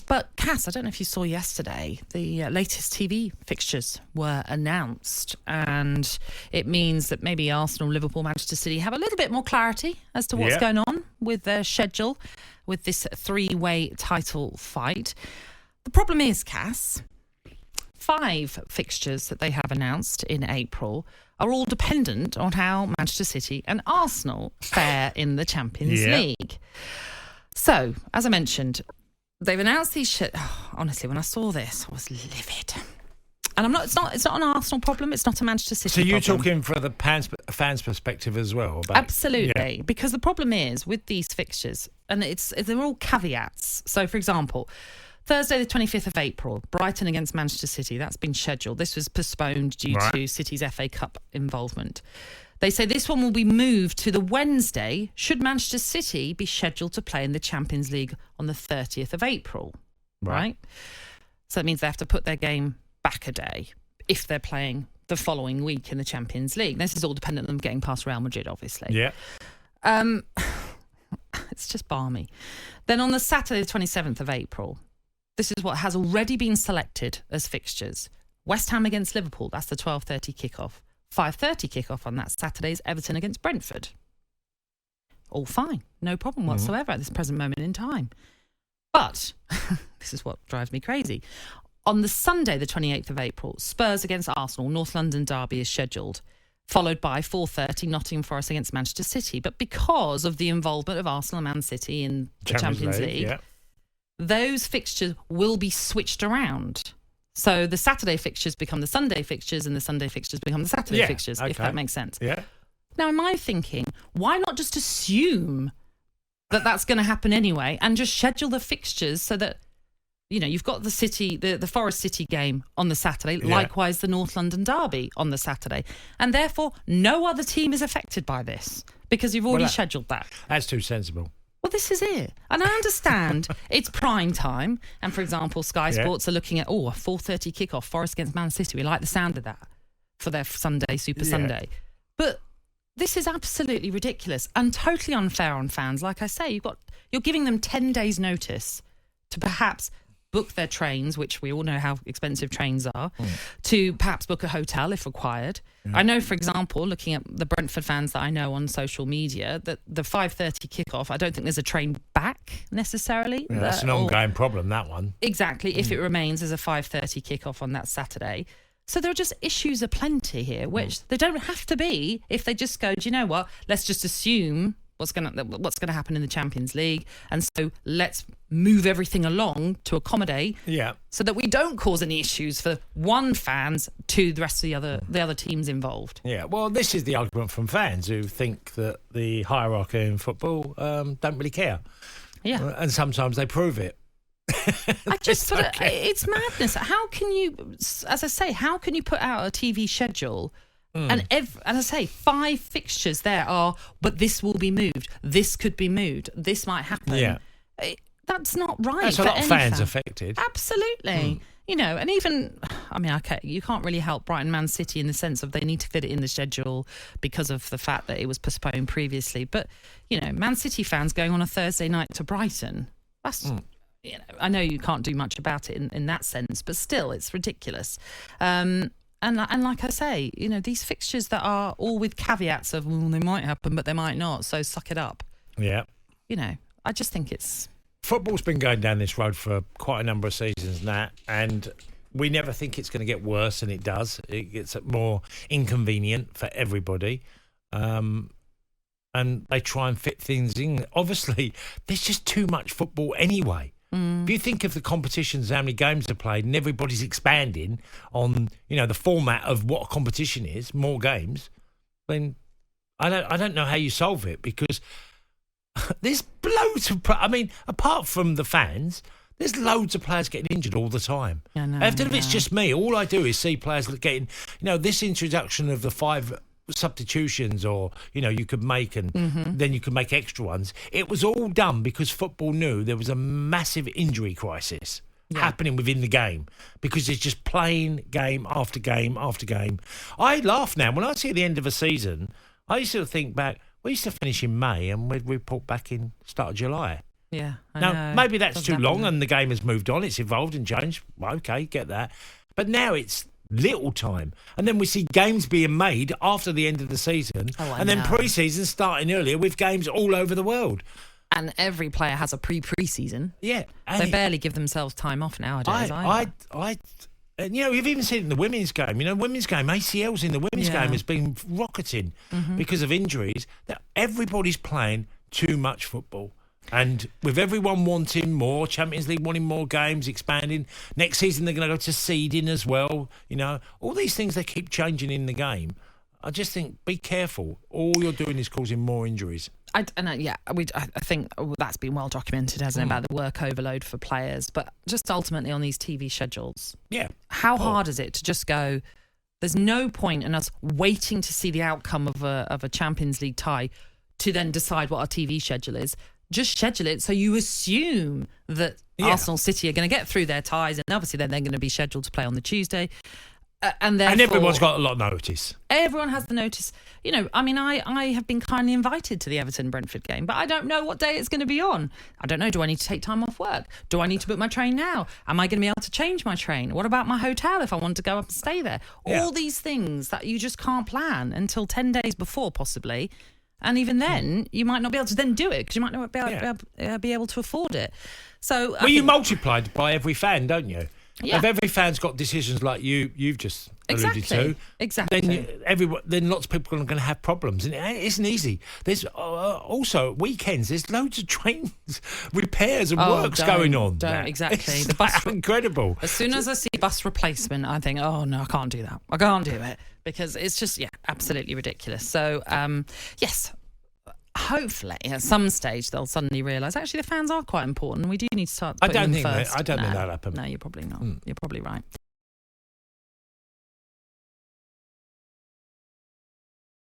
But Cass, I don't know if you saw yesterday, the latest TV fixtures were announced, and it means that maybe Arsenal, Liverpool, Manchester City have a little bit more clarity as to what's going on with their schedule, with this three-way title fight. The problem is, Cass, 5 fixtures that they have announced in April are all dependent on how Manchester City and Arsenal fare in the Champions League. So, as I mentioned, they've announced these honestly, when I saw this, I was livid. And it's not an Arsenal problem, it's not a Manchester City problem. So you're talking for the fans' perspective as well? Absolutely. Because the problem is with these fixtures, and they're all caveats. So, for example, Thursday the 25th of April, Brighton against Manchester City, that's been scheduled. This was postponed due to City's FA Cup involvement. They say this one will be moved to the Wednesday should Manchester City be scheduled to play in the Champions League on the 30th of April. Right? So that means they have to put their game back a day if they're playing the following week in the Champions League. This is all dependent on them getting past Real Madrid, obviously. Yeah. It's just balmy. Then on the Saturday, the 27th of April, this is what has already been selected as fixtures. West Ham against Liverpool, that's the 12:30 kickoff. 5:30 kickoff on that Saturday's Everton against Brentford. All fine. No problem whatsoever at this present moment in time. But this is what drives me crazy. On the Sunday, the 28th of April, Spurs against Arsenal, North London derby is scheduled, followed by 4:30 Nottingham Forest against Manchester City. But because of the involvement of Arsenal and Man City in the Champions League, those fixtures will be switched around. So the Saturday fixtures become the Sunday fixtures and the Sunday fixtures become the Saturday fixtures, if that makes sense. Yeah. Now, in my thinking, why not just assume that that's going to happen anyway and just schedule the fixtures so that, you know, you've got the City, the Forest City game on the Saturday, likewise the North London derby on the Saturday. And therefore, no other team is affected by this because you've already scheduled that. That's too sensible. Well, this is it. And I understand it's prime time. And, for example, Sky Sports are looking at, a 4:30 kickoff, Forest against Man City. We like the sound of that for their Sunday, Super Sunday. But this is absolutely ridiculous and totally unfair on fans. Like I say, you're giving them 10 days' notice to perhaps book their trains, which we all know how expensive trains are, to perhaps book a hotel if required. I know, for example, looking at the Brentford fans that I know on social media, that the 5:30 kickoff, I don't think there's a train back necessarily. Yeah, that's an ongoing problem, that one. Exactly, if it remains as a 5:30 kickoff on that Saturday. So there are just issues aplenty here, which there don't have to be if they just go, do you know what, let's just assume what's going to happen in the Champions League, and so let's move everything along to accommodate, so that we don't cause any issues for one fans to the rest of the other teams involved. Yeah, well, this is the argument from fans who think that the hierarchy in football don't really care. Yeah, and sometimes they prove it. I just sort of, it's madness. How can you, as I say, how can you put out a TV schedule? And as I say, 5 fixtures there are, but this will be moved. This could be moved. This might happen. Yeah. That's not right. That's a lot of fans affected. Absolutely. You know, and even, I mean, okay, you can't really help Brighton Man City in the sense of they need to fit it in the schedule because of the fact that it was postponed previously. But, you know, Man City fans going on a Thursday night to Brighton, that's, you know, I know you can't do much about it in that sense, but still, it's ridiculous. And like I say, you know, these fixtures that are all with caveats of, well, they might happen, but they might not, so suck it up. Yeah. You know, I just think it's... Football's been going down this road for quite a number of seasons now, and we never think it's going to get worse, and it does. It gets more inconvenient for everybody. And they try and fit things in. Obviously, there's just too much football anyway. If you think of the competitions, how many games are played, and everybody's expanding on, you know, the format of what a competition is, more games, then I don't know how you solve it, because there's loads of, I mean, apart from the fans, there's loads of players getting injured all the time. I don't know if it's just me. All I do is see players getting, you know, this introduction of the 5 substitutions, or, you know, you could make, and then you could make extra ones. It was all done because football knew there was a massive injury crisis happening within the game, because it's just playing game after game after game. I laugh now when I see the end of a season. I used to think back, we used to finish in May and we'd report back in start of July. Yeah. I Now, know. maybe that's Doesn't too long happen. and the game has moved on. It's evolved and changed. Okay, get that. But now it's little time. And then we see games being made after the end of the season. Oh, I and then know. pre-season starting earlier with games all over the world. And every player has a pre-season. Yeah. They barely give themselves time off nowadays. either. And, you know, you've even seen it in the women's game. You know, women's game, ACLs in the women's Yeah. game has been rocketing because of injuries. That everybody's playing too much football. And with everyone wanting more, Champions League wanting more games, expanding. Next season, they're going to go to seeding as well. You know, all these things, they keep changing in the game. I just think, be careful. All you're doing is causing more injuries. I think that's been well documented, hasn't it, about the work overload for players. But just ultimately on these TV schedules, Yeah. how hard is it to just go, there's no point in us waiting to see the outcome of a Champions League tie to then decide what our TV schedule is. Just schedule it so you assume that Arsenal City are going to get through their ties, and obviously then they're going to be scheduled to play on the Tuesday. And everyone's got a lot of notice. Everyone has the notice. You know, I mean, I have been kindly invited to the Everton-Brentford game, but I don't know what day it's going to be on. I don't know. Do I need to take time off work? Do I need to book my train now? Am I going to be able to change my train? What about my hotel if I want to go up and stay there? Yeah. All these things that you just can't plan until 10 days before, possibly. And even then, you might not be able to then do it because you might not be able to afford it. So, You multiplied by every fan, don't you? Yeah. If every fan's got decisions like you've just alluded to, Exactly. then lots of people are going to have problems, and it isn't easy. There's also weekends. There's loads of trains repairs and works going on. Exactly. It's The bus incredible. As soon as I see bus replacement, I think, oh no, I can't do that. I can't do it because it's just absolutely ridiculous. So yes. Hopefully, at some stage, they'll suddenly realise actually the fans are quite important, and we do need to start putting them first. I don't think that'll happen. No, you're probably not. You're probably right.